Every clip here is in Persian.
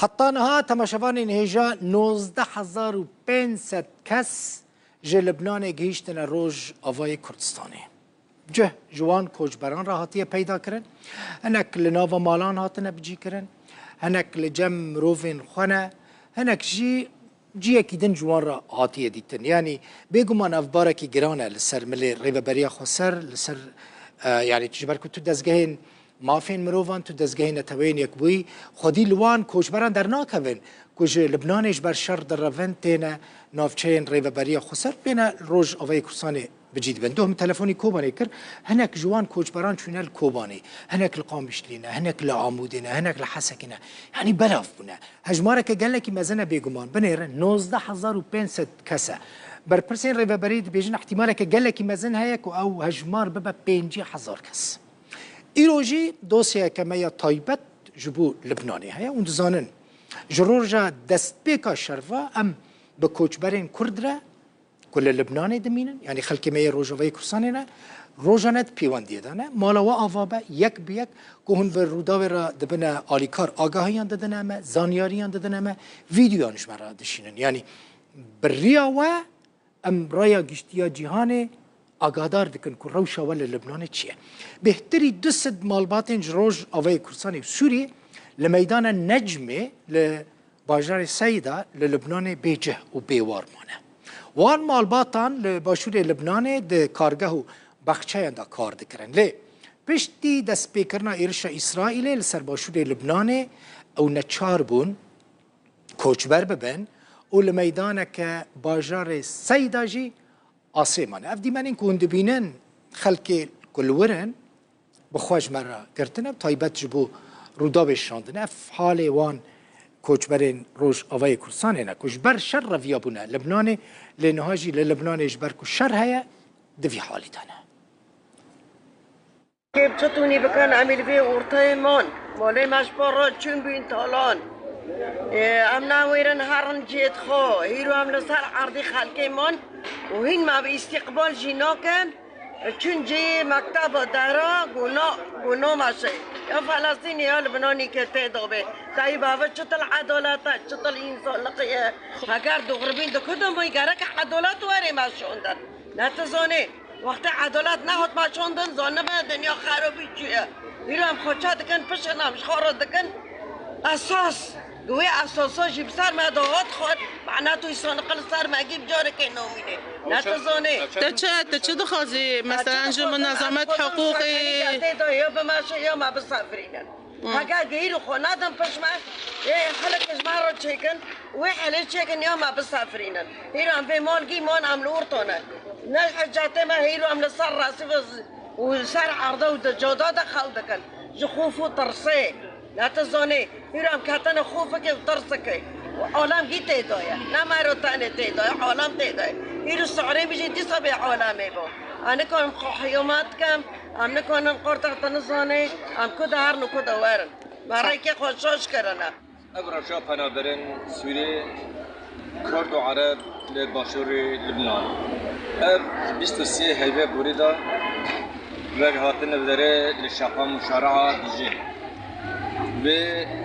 حطانها تماشاوان هجا 19500 کس جه لبنان گیشتن روز آوای کردستانی. جه جوان کوچبران را هاتیه پیدا کرن، هنک لناو مالان هاتنه بجی کرن، هنک لجم روفین خانه، هنک جی اکیدن جوان را هاتیه دیتن. یعنی بگمان افباره که گرانه لسر ملی ریوبریا خسر لسر یعنی تجبر که تو دزگهین مافین مروفان تو دزگهین نتوین یک بوی خودی لوان کوچبران در ناکوین کج لبنانش بر شر در روند تینه نافچین ریوبریا خسر بین روز آوای کردستانی بجید بند دوهم تلفونی کوبانی کر هنک جوان کوچبران چونل کوبانی هنک لقامشلینه هنک لعامودینه هنک لحسکینه یعنی بلاف بونه هجماره که گله کی مزنه بیگمان بنیره 19500 کسه بر پرسین ریوبرید بیجن احتماله که گله کی مزن هیک او هجمار ببا 5000 کس ایروجی دوسیه کمه طایبت جبو لبنانی هیا اون دزانن جرورجا دست بیکا شرفا ام به کوچبرین کردره كل لبناني دمينن يعني خلكي مي روجوي كرسانينا روجانت بيواندي دانا مالا وافابا يك بيك كهن بالروداوي دبنا آليكار آگاهيان ددنامه زانياريان ددنامه فيديوانش مرا دشينن يعني بريا و ام رايا گشتيا جهاني آگادار دكن كل روشا ولا لبناني چيه بهتري دسد مالباتن روج آوي كرساني سوري لميدان النجمي لباجار سيدا للبناني بيجه وبيوار مانه وان مالباتان لباشور لبنان ده کارگاه و بخچه دا کار دکرن لی پشتی دست پیکرنا ایرش اسرائیل لسر باشور لبنان او نچار بون کوچبر ببن و لمیدانه که باجار سیدا جی آسیمانه اف دیمانین که هنده بینن خلک کلورن بخواج مرا کرتنه طایبت جبو رودا بشاندنه اف حال وان کوچبرین روش آوای کردستان نه کوچبر شر رویا بونه لبنان لنهاجی للبنانش بر کو شر هیا دوی حالی دانه که چطونی بکن عمیل بی ارتای من مالی مشبارا چون بین تالان ام نویرن هرن جیت خو هیرو هم لسر عرضی خلقی من و هین ما به استقبال جینا کن چون جی مکتب دارا گناه ماشه یا فلسطینی یا لبنانی که تدابه تایی بابا چطل عدالت چطل انسان لقیه اگر دو غربین دو کدوم بایی گره که عدالت واره ماشوندن نتزانه وقت عدالت نهات ماشوندن زانه به دنیا خرابی چیه میرم خوچه دکن پشت نمش خارا دکن اساس گوی اساسا جیب سر مداهات خود معنا توی سانقل سر مگیب جاره که نامینه نتزانه چه دخوازی مثلا جو منظمت حقوقی یا به ماشه یا ما بسافرینن اگر گیر خونه دم پشمه خلقش ما رو چکن و حالی چکن یا ما بسافرینن هیرو به مالگی مان عمل ورطانه نه حجاته ما هیرو عمل سر راسی و سر عرضه و جاداد خلدکن جو خوف و ترسه نتزانه هیرو کتن خوفه که ترسه که عالم گی تیدایه نه مرو تانه تیدایه عالم تیدایه هیرو سعره بیجی دیسا به عالمه با أنا كان حيومات كم أنا كان قرطة تنزاني أم كده هرنو كده وارن برای خوشش کردن. ابرشا پنابرن سوری کرد و عرب لباشور لبنان. اب 23 هیوه بوریدا و هاتن بدره لشقام مشارعة دیجی.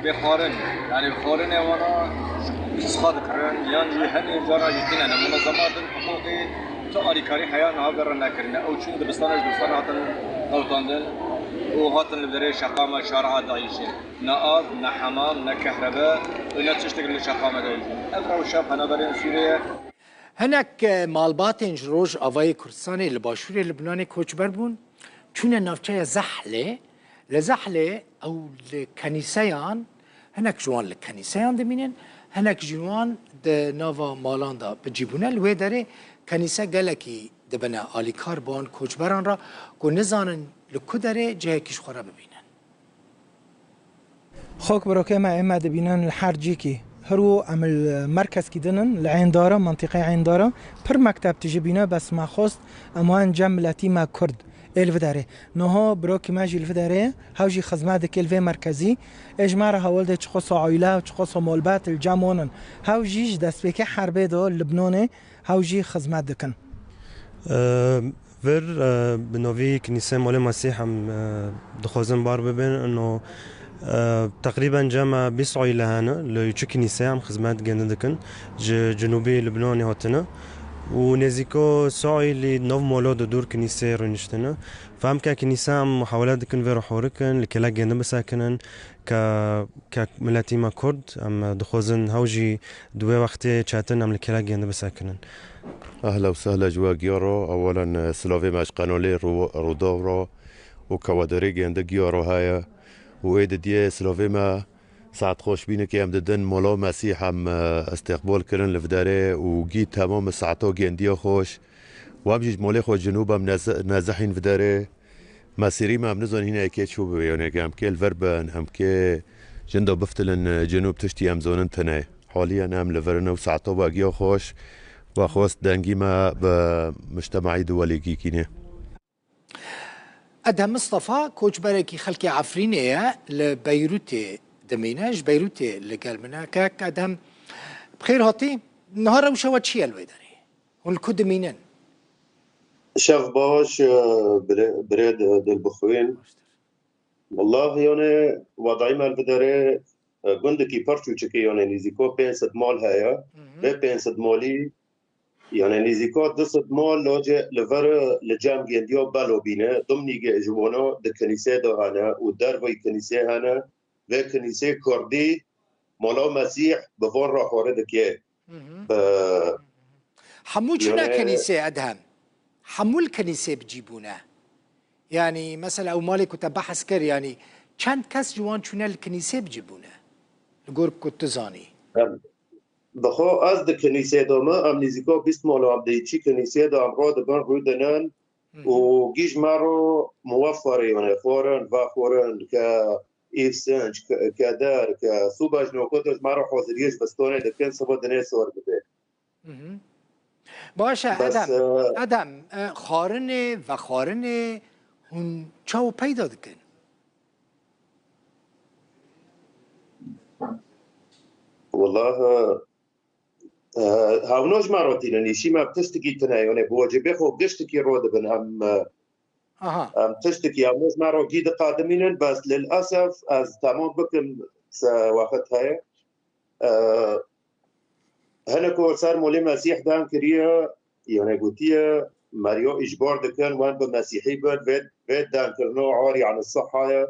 به خارن یعنی خارن وانا استخاد کردن یعنی همین جانا یکینا منظمات حقوقی تو کاری حیان هاگر نکردن او چون دبستانش دبستان هاتن اوتاندن و هاتن لبدره شقام شارع دایشه نه آب نه حمام نه كهرباء ولا تشتغل لشقام دایشه ابرو شاب هنبرين سوريا هناك مالباتن جروج آوای کردستانی لباشور لبنان کوچبر بون چون نافچه زحله لزحله او لکنیسیان هناك جوان لکنیسیان دمینن هناك جوان ده ناوا مالان دا بجیبونه لوی داره کنیسه گلکی دبنا آلیکار بان کوچبران را که نزانن لکدره جه کش خورا ببینن خوک براکه ما اما دبینن الحر جیکی هرو عمل مرکز کدنن لعین داره منطقه عین داره پر مکتب تجبینه بس ما خواست امان جملتی ما کرد الف داره نها براکه ما جی الف داره هاوجی خدمت کلف مرکزی اجماع هولده چخص عائله و چخص مالبات الجامونن هاوجیش دست بکه حربه دا لبنانه هاوجی خدمت دکن ور بنوی کنیسه مال مسیح هم دخوازن بار ببین انه تقريبا جامعة بيسعوا إلى هنا ليوتشو كنيسة عم خدمات جندكن جنوبي لبنان هاتنا ونزيكو سعي اللي نوف مولود دور كنيسة رنشتنا فهم كنيسة عم محاولات دكن في روحوركن لكلا جنب ساكنن كملاتي ما كرد عم دخوزن هوجي دوي وقتي تشاتن عم لكلا جنب ساكنن. أهلا وسهلا جوا جيورو. أولا سلوفي ماش قانولي رودورو وكوادري جند جيورو هاي وإيد دي سلوفي ما ساعت خوش بينك يام ددن مولو مسيح عم استقبال كرن لفداري وجيت تمام ساعتو جنديو خوش وامجي مولي خوش جنوبا نازحين فداري مسيري ما بنزون هنا اكيد شو يعني ام كي الفربن ام كي جندو بفتلن جنوب تشتي ام زونن تناي حاليا ام لفرنا وساعتو باقيو خوش وخوست دانجي ما بمجتمعي دولي كيكيني. أدهم مصطفى كوش بركي خلقي عفرينية لبيروتي دميناش بيروتي اللي قال منها كاك أدهم بخير هاتي نهار وشوات شيء الويدري والكود مينن شاف باش بريد دل بخوين والله يعني وضعي مال بدري قندكي برشو تشكي يعني نيزيكو بينسد مال هيا بينسد مالي يعني نيزيكو دست مال لوجه لفر لجام جنديو بالو بينا ضمني جوانا د كنيسه دو هنا ودار في كنيسه هنا في كنيسه كردي مولا مسيح بفور راح ورد كي حمول شنا يعني كنيسه ادهم حمول كنيسه بجيبونه يعني مثلا او مالك كنت بحث كر يعني چند کس جوان شنا الكنيسه بجيبونه الجور كنت زاني بخو از د کنیسه دوما ام نزیکا 20 مالا ام دیچی کنیسه دا ام را دبن روی دنن و گیج مرو موفره یعنی فورن و فورن که ایفسنج که دار که صوباج نوکوتش مرو حاضریش بستانه دکن سبا دنه سوار بده باشه ادم خارنه و خارنه هون چاو پیدا دکن والله هاونوش مراتين نيشي ما بتشتكي تنايوني بواجبي خو بتشتكي رود بن ام تشتكي هاونوش مرو جيد قادمين بس للاسف از تمام بكم وقت هاي هنا كو صار مولي مسيح دان كريا يعني قلتيه ماريو اجبار دكان وان بمسيحي بن فيت دان كرنو عاري عن الصحه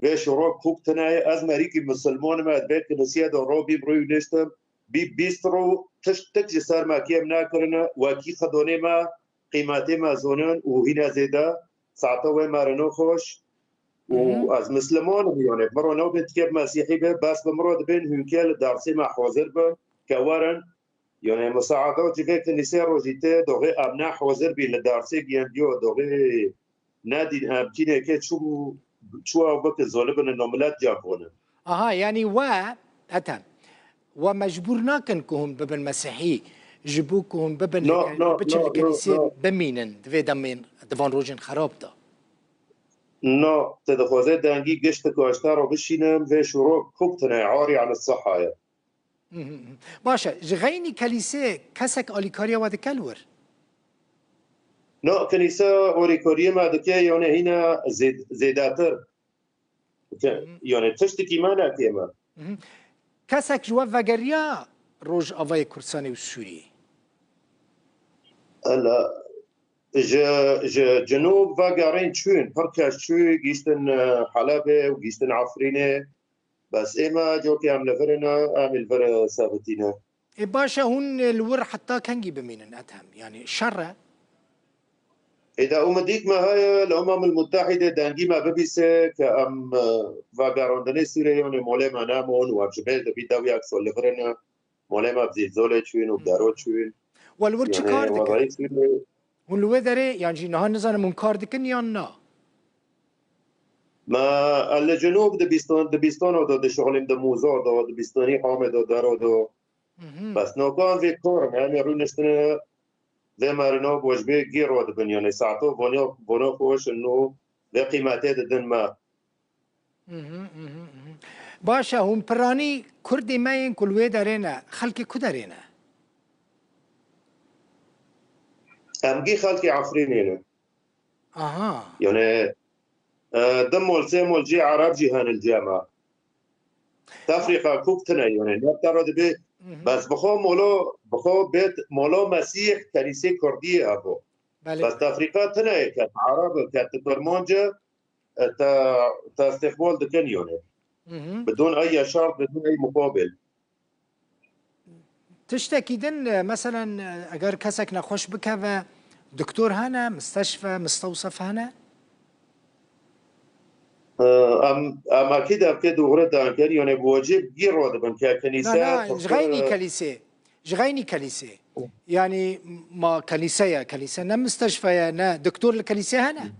في شروق خوب تناي از مريكي مسلمون ما بيت كنسيه دو روبي بروي نشتم بيسترو تشتك جسر ما كيم ناكرنا وكي خدوني ما قيمتي ما زونن وهنا زيدا ساعتو مارنو خوش واز مسلمون يعني مرونو بنت كيف مسيحي بس بمرود بين هنكال دارسي ما حاضر بن كوارن يعني مساعدات جي كنيسه روجيتي دوغي امنا حاضر بين الدارسي جيانديو دوغي نادي امكينه كي شو بك زولبن النملات جابونه يعني اتم ومجبورنا كنكم ببن مسيحي جبوكم ببن الكنيسة بمينن دفي دمين دفان روجن خراب دا نو تدخوزي دانجي قشت كواشتارو بشينم في شروع كوبتنا عاري على الصحة باشا جغيني كنيسة كسك أوليكاريا ودكالور نو كنيسة أوليكاريا ما دكي يعني هنا زيداتر يعني تشتكي مانا كيما كسك جوا وگریا روج آوای کردستان و سوریه لا جنوب وگرین چون هرکش چون گیشتن حلبه و گیشتن عفرینه بس اما جو که عم لفرنا عامل فر ثابتينه باشا هون الور حتى كنجي بمينن اتهم يعني شر اذا امديك ما هي الامم المتحده دانجي ما ببيسه كام فاغاروندني سوريون مولى ما نامون وجبل دبي داوي اكسو لفرنا مولى ما بزيزوله چوين ودارو چوين والور چكار دك والوذري يعني نها نزان من كار دكن يا نا ما الجنوب دبيستان ودو شغلين دموزو دو دبيستاني حامد ودارو دو بس نو كان في كور يعني رونشتنا ذي مارنو بوجبه غيرو دبن يعني ساعتو بونو خوش انه ذي قيمته ددن ما باشا هم براني كردي ماين كل ويدارينا خلقي كدارينا امجي خلقي عفرينينا يعني دمول سيمول جي عرب جي هان الجامعة تفرقة كوكتنا يعني نفترض به بس بخو بيت مولا مسيح كنيسة كردية أبو بله بس تفرقاتنا كانت عرب كانت برمونجة تا استقبال دكن يعني بدون أي شرط بدون أي مقابل. تشتكيدن مثلا اگر کسک نخوش بکه و دکتر هنه مستشفى مستوصف هنه أما كده ورد عن كان يعني بواجب غير واحد من كنيسة لا جغيني كنيسة جغيني كنيسة يعني ما كنيسة نا مستشفى نا دكتور الكنيسة هنا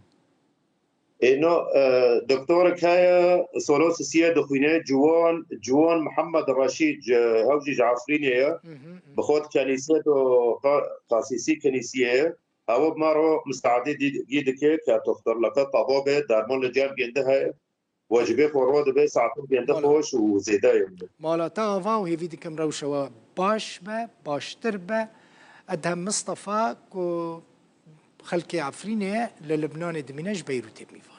إنه دكتور كايا سولوس سياد خوينة جوان محمد رشيد هوجي عفرينية بخود كنيسة قاسيسي كنيسية أو مرة مستعدة جيدك كتختار لك طبابة درمان لجان جندها واجبه فرود به ساعتون جنده خوش وزيده يعني مالا تاوا وهي فيديكم روشوا باش با باشتر با ادهم مصطفى كو خلقي عفرينية للبنان دميناش بيروت بميفاني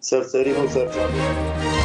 سرسري وسرجاني